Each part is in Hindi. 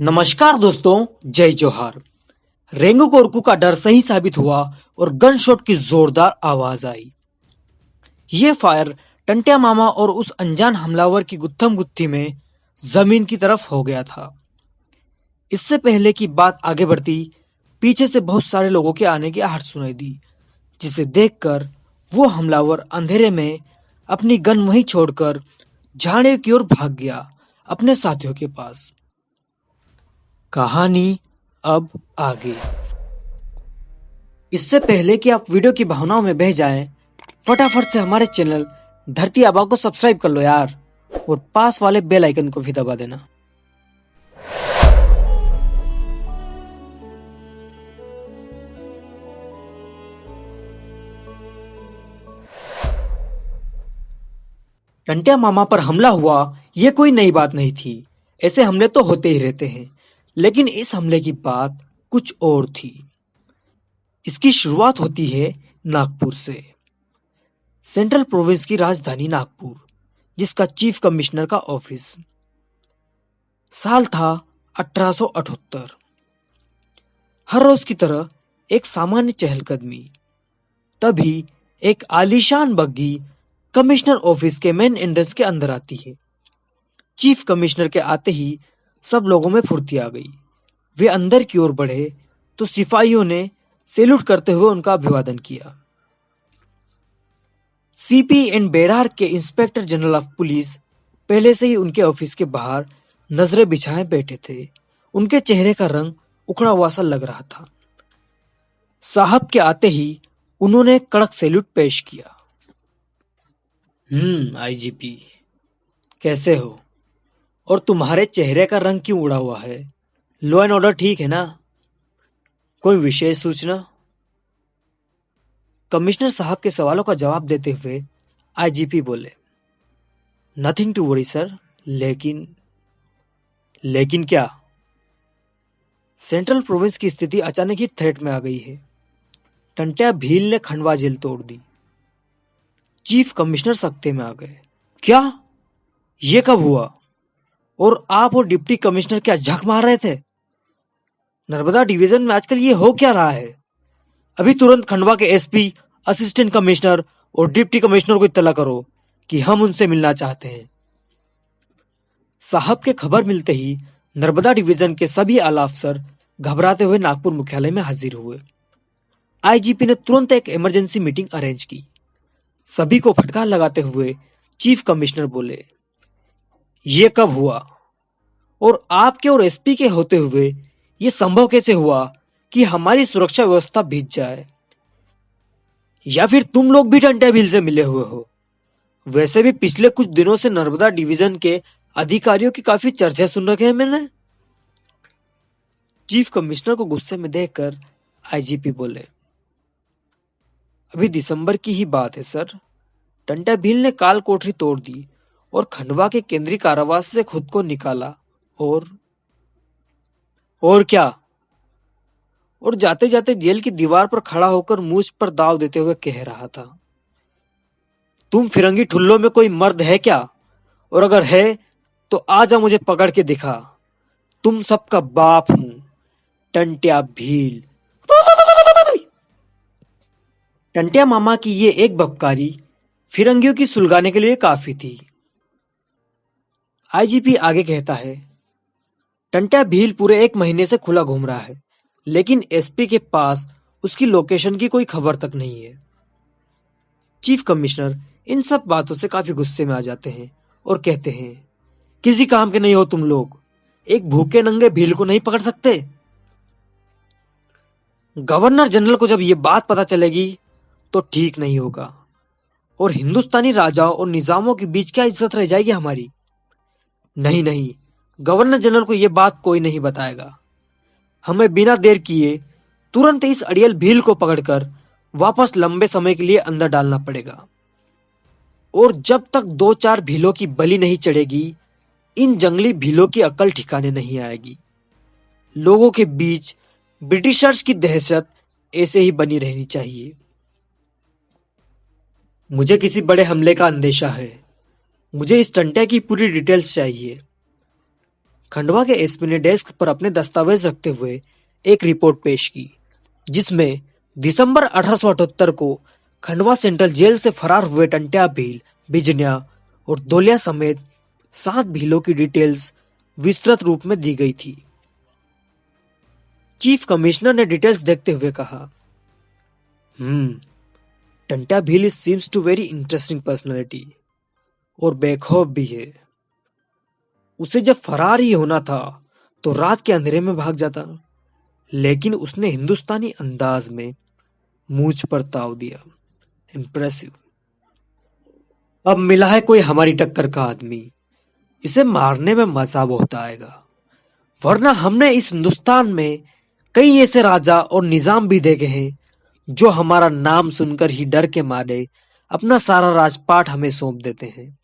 नमस्कार दोस्तों, जय जोहार। रेंगू कोरकू का डर सही साबित हुआ और गन शॉट की जोरदार आवाज आई। ये फायर टंटिया मामा और उस अनजान हमलावर की गुत्थम गुत्थी में जमीन की तरफ हो गया था। इससे पहले कि बात आगे बढ़ती, पीछे से बहुत सारे लोगों के आने की आहट सुनाई दी, जिसे देखकर वो हमलावर अंधेरे में अपनी गन वहीं छोड़कर झाड़ियों की ओर भाग गया, अपने साथियों के पास। कहानी अब आगे। इससे पहले कि आप वीडियो की भावनाओं में बह जाएं, फटाफट से हमारे चैनल धरती आबा को सब्सक्राइब कर लो यार, और पास वाले बेल आइकन को भी दबा देना। टंटिया मामा पर हमला हुआ ये कोई नई बात नहीं थी। ऐसे हमले तो होते ही रहते हैं, लेकिन इस हमले की बात कुछ और थी। इसकी शुरुआत होती है नागपुर से, सेंट्रल प्रोविंस की राजधानी नागपुर, जिसका चीफ कमिश्नर का ऑफिस। साल था 1878। हर रोज की तरह एक सामान्य चहलकदमी। तभी एक आलीशान बग्गी कमिश्नर ऑफिस के मेन एंट्रेंस के अंदर आती है। चीफ कमिश्नर के आते ही सब लोगों में फुर्ती आ गई। वे अंदर की ओर बढ़े तो सिपाहियों ने सैल्यूट करते हुए उनका अभिवादन किया। सीपी एंड बेरार के इंस्पेक्टर जनरल ऑफ पुलिस पहले से ही उनके ऑफिस के बाहर नजरें बिछाए बैठे थे। उनके चेहरे का रंग उखड़ा हुआ सा लग रहा था। साहब के आते ही उन्होंने कड़क सैल्यूट पेश किया। आईजीपी, कैसे हो? और तुम्हारे चेहरे का रंग क्यों उड़ा हुआ है? लॉ एंड ऑर्डर ठीक है ना? कोई विशेष सूचना? कमिश्नर साहब के सवालों का जवाब देते हुए आईजीपी बोले, नथिंग टू वरी सर, लेकिन क्या? सेंट्रल प्रोविंस की स्थिति अचानक ही थ्रेट में आ गई है। टंटिया भील ने खंडवा जेल तोड़ दी। चीफ कमिश्नर सख्ते में आ गए। क्या? ये कब हुआ? और आप और डिप्टी कमिश्नर क्या झक मार रहे थे? नर्मदा डिवीजन में आजकल ये हो क्या रहा है? अभी तुरंत खंडवा के एसपी, असिस्टेंट कमिश्नर और डिप्टी कमिश्नर को इत्तला करो कि हम उनसे मिलना चाहते हैं। साहब के खबर मिलते ही नर्मदा डिवीजन के सभी आला अफसर घबराते हुए नागपुर मुख्यालय में हाजिर हुए। आईजीपी ने तुरंत एक इमरजेंसी मीटिंग अरेंज की। सभी को फटकार लगाते हुए चीफ कमिश्नर बोले, ये कब हुआ? और आपके और एसपी के होते हुए ये संभव कैसे हुआ कि हमारी सुरक्षा व्यवस्था भीग जाए? या फिर तुम लोग भी टंटिया भील से मिले हुए हो? वैसे भी पिछले कुछ दिनों से नर्मदा डिवीजन के अधिकारियों की काफी चर्चा सुन रखे हैं मैंने। चीफ कमिश्नर को गुस्से में देखकर आईजीपी बोले, अभी दिसंबर की ही बात है सर। टंटिया भील ने काल कोठरी तोड़ दी और खंडवा के केंद्रीय कारावास से खुद को निकाला और क्या? और जाते जाते जेल की दीवार पर खड़ा होकर मूछ पर दाव देते हुए कह रहा था, तुम फिरंगी ठुल्लों में कोई मर्द है क्या? और अगर है तो आजा मुझे पकड़ के दिखा। तुम सबका बाप हूं, टंटिया भील। टंटिया मामा की ये एक बबकारी फिरंगियों की सुलगाने के लिए काफी थी। आईजीपी आगे कहता है, टंटिया भील पूरे 1 महीने से खुला घूम रहा है, लेकिन एसपी के पास उसकी लोकेशन की कोई खबर तक नहीं है। चीफ कमिश्नर इन सब बातों से काफी गुस्से में आ जाते हैं और कहते हैं, किसी काम के नहीं हो तुम लोग, एक भूखे नंगे भील को नहीं पकड़ सकते? गवर्नर जनरल को जब ये बात पता चलेगी तो ठीक नहीं होगा, और हिंदुस्तानी राजाओं और निजामों के बीच क्या इज्जत रह जाएगी हमारी? नहीं, गवर्नर जनरल को यह बात कोई नहीं बताएगा। हमें बिना देर किए तुरंत इस अड़ियल भील को पकड़कर वापस लंबे समय के लिए अंदर डालना पड़ेगा। और जब तक 2-4 भीलों की बलि नहीं चढ़ेगी, इन जंगली भीलों की अकल ठिकाने नहीं आएगी। लोगों के बीच ब्रिटिशर्स की दहशत ऐसे ही बनी रहनी चाहिए। मुझे किसी बड़े हमले का अंदेशा है। मुझे इस टंटिया की पूरी डिटेल्स चाहिए। खंडवा के एसपी ने डेस्क पर अपने दस्तावेज रखते हुए एक रिपोर्ट पेश की, जिसमें दिसंबर 1878 को खंडवा सेंट्रल जेल से फरार हुए टंट्या भील, बिजनिया और दोलिया समेत 7 भीलों की डिटेल्स विस्तृत रूप में दी गई थी। चीफ कमिश्नर ने डिटेल्स देखते हुए कहा, Tantya Bhil seems to very interesting personality और बेखौफ भी है। उसे जब फरार ही होना था तो रात के अंधेरे में भाग जाता, लेकिन उसने हिंदुस्तानी अंदाज में मूंछ पर ताव दिया। इम्प्रेसिव। अब मिला है कोई हमारी टक्कर का आदमी, इसे मारने में मजा बहुत आएगा, वरना हमने इस हिंदुस्तान में कई ऐसे राजा और निजाम भी देखे हैं जो हमारा नाम सुनकर ही डर के मारे अपना सारा राजपाट हमें सौंप देते हैं।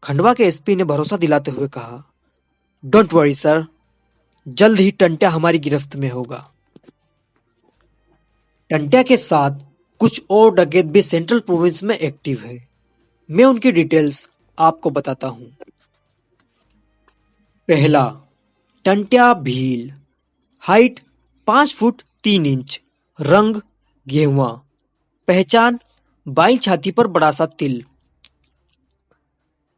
खंडवा के एसपी ने भरोसा दिलाते हुए कहा, डोंट वरी सर, जल्द ही टंट्या हमारी गिरफ्त में होगा। टंट्या के साथ कुछ और डकैत भी सेंट्रल प्रोविंस में एक्टिव है। मैं उनकी डिटेल्स आपको बताता हूं। पहला, Tantya Bhil, height 5 foot 3 inch, रंग गेहुआ, पहचान बाई छाती पर बड़ा सा तिल।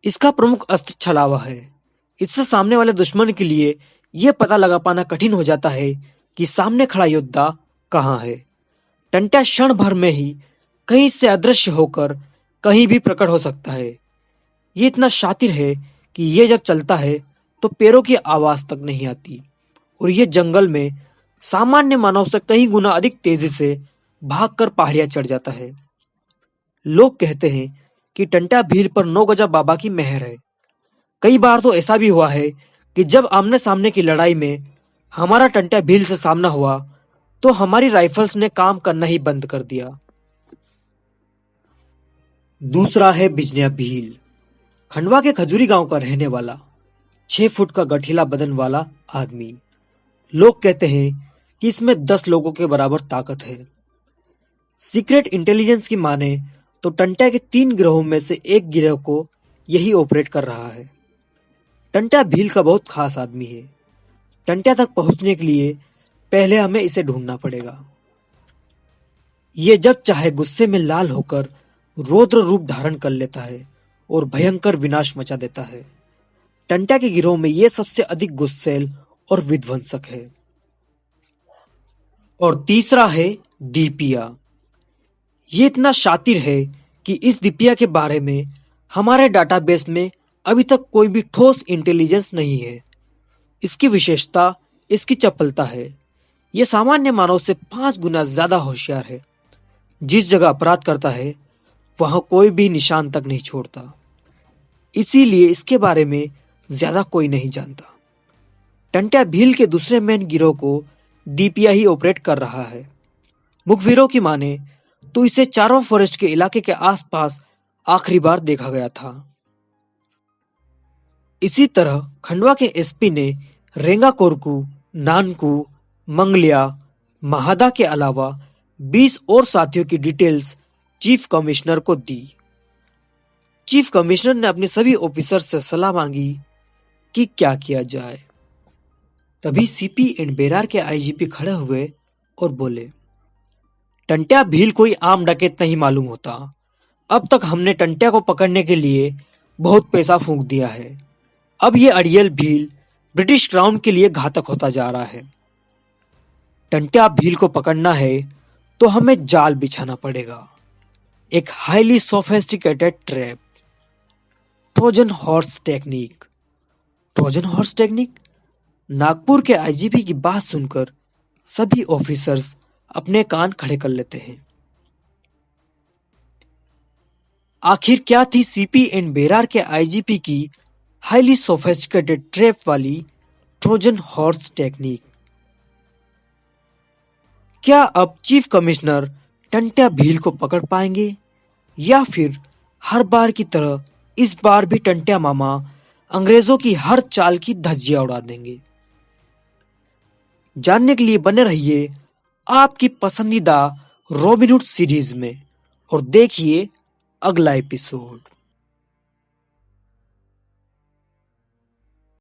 इसका प्रमुख अस्त्र छलावा है। इससे सामने वाले दुश्मन के लिए यह पता लगा पाना कठिन हो जाता है कि सामने खड़ा योद्धा कहां है। टंट्या क्षण भर में ही कहीं से अदृश्य होकर कहीं भी प्रकट हो सकता है। ये इतना शातिर है कि ये जब चलता है तो पैरों की आवाज तक नहीं आती, और ये जंगल में सामान्य मानव से कई गुना अधिक तेजी से भागकर पहाड़ियां चढ़ जाता है। लोग कहते हैं कि टंट्या भील पर 9 गजा बाबा की मेहर है। कई बार तो ऐसा भी हुआ है कि जब आमने सामने की लड़ाई में हमारा टंट्या भील से सामना हुआ तो हमारी राइफल्स ने काम करना ही बंद कर दिया। दूसरा है बिजनिया भील, खंडवा के खजूरी गांव का रहने वाला 6 फुट का गठीला बदन वाला आदमी। लोग कहते हैं कि इसमें 10 लोगों के बराबर ताकत है। सीक्रेट इंटेलिजेंस की माने तो टंट्या के 3 गिरोहों में से एक गिरोह को यही ऑपरेट कर रहा है। टंट्या भील का बहुत खास आदमी है। टंट्या तक पहुंचने के लिए पहले हमें इसे ढूंढना पड़ेगा। ये जब चाहे गुस्से में लाल होकर रौद्र रूप धारण कर लेता है और भयंकर विनाश मचा देता है। टंट्या के गिरोह में ये सबसे अधिक गुस्सैल और विध्वंसक है। और तीसरा है दीपिया। ये इतना शातिर है कि इस दीपिया के बारे में हमारे डाटाबेस में अभी तक कोई भी ठोस इंटेलिजेंस नहीं है। इसकी विशेषता इसकी चपलता है। यह सामान्य मानव से 5 गुना ज्यादा होशियार है। जिस जगह अपराध करता है वहां कोई भी निशान तक नहीं छोड़ता। इसीलिए इसके बारे में ज्यादा कोई नहीं जानता। टंट्या भील के दूसरे मेन गिरोह को दीपिया ही ऑपरेट कर रहा है। मुखबिरों की माने तो इसे चारों फॉरेस्ट के इलाके के आसपास आखिरी बार देखा गया था। इसी तरह खंडवा के एसपी ने रेंगा कोरकू, नानकू, मंगलिया, महादा के अलावा 20 और साथियों की डिटेल्स चीफ कमिश्नर को दी। चीफ कमिश्नर ने अपने सभी ऑफिसर से सलाह मांगी कि क्या किया जाए। तभी सीपी एंड बेरार के आईजीपी खड़े हुए और बोले, टंट्या भील कोई आम डकैत नहीं मालूम होता। अब तक हमने टंट्या को पकड़ने के लिए बहुत पैसा फूंक दिया है। अब ये अड़ियल भील ब्रिटिश क्राउन के लिए घातक होता जा रहा है। टंट्या भील को पकड़ना है तो हमें जाल बिछाना पड़ेगा, एक highly sophisticated trap, Trojan horse technique. Trojan horse technique? Nagpur के आईजीपी की बात सुनकर सभी ऑफिसर्स अपने कान खड़े कर लेते हैं। आखिर क्या थी सीपी एंड बेरार के आईजीपी की हाईली सोफिस्टिकेटेड ट्रैप वाली ट्रोजन हॉर्स टेक्निक? क्या अब चीफ कमिश्नर टंट्या भील को पकड़ पाएंगे, या फिर हर बार की तरह इस बार भी टंट्या मामा अंग्रेजों की हर चाल की धज्जियां उड़ा देंगे? जानने के लिए बने रहिए आपकी पसंदीदा रॉबिनहुड सीरीज में और देखिए अगला एपिसोड।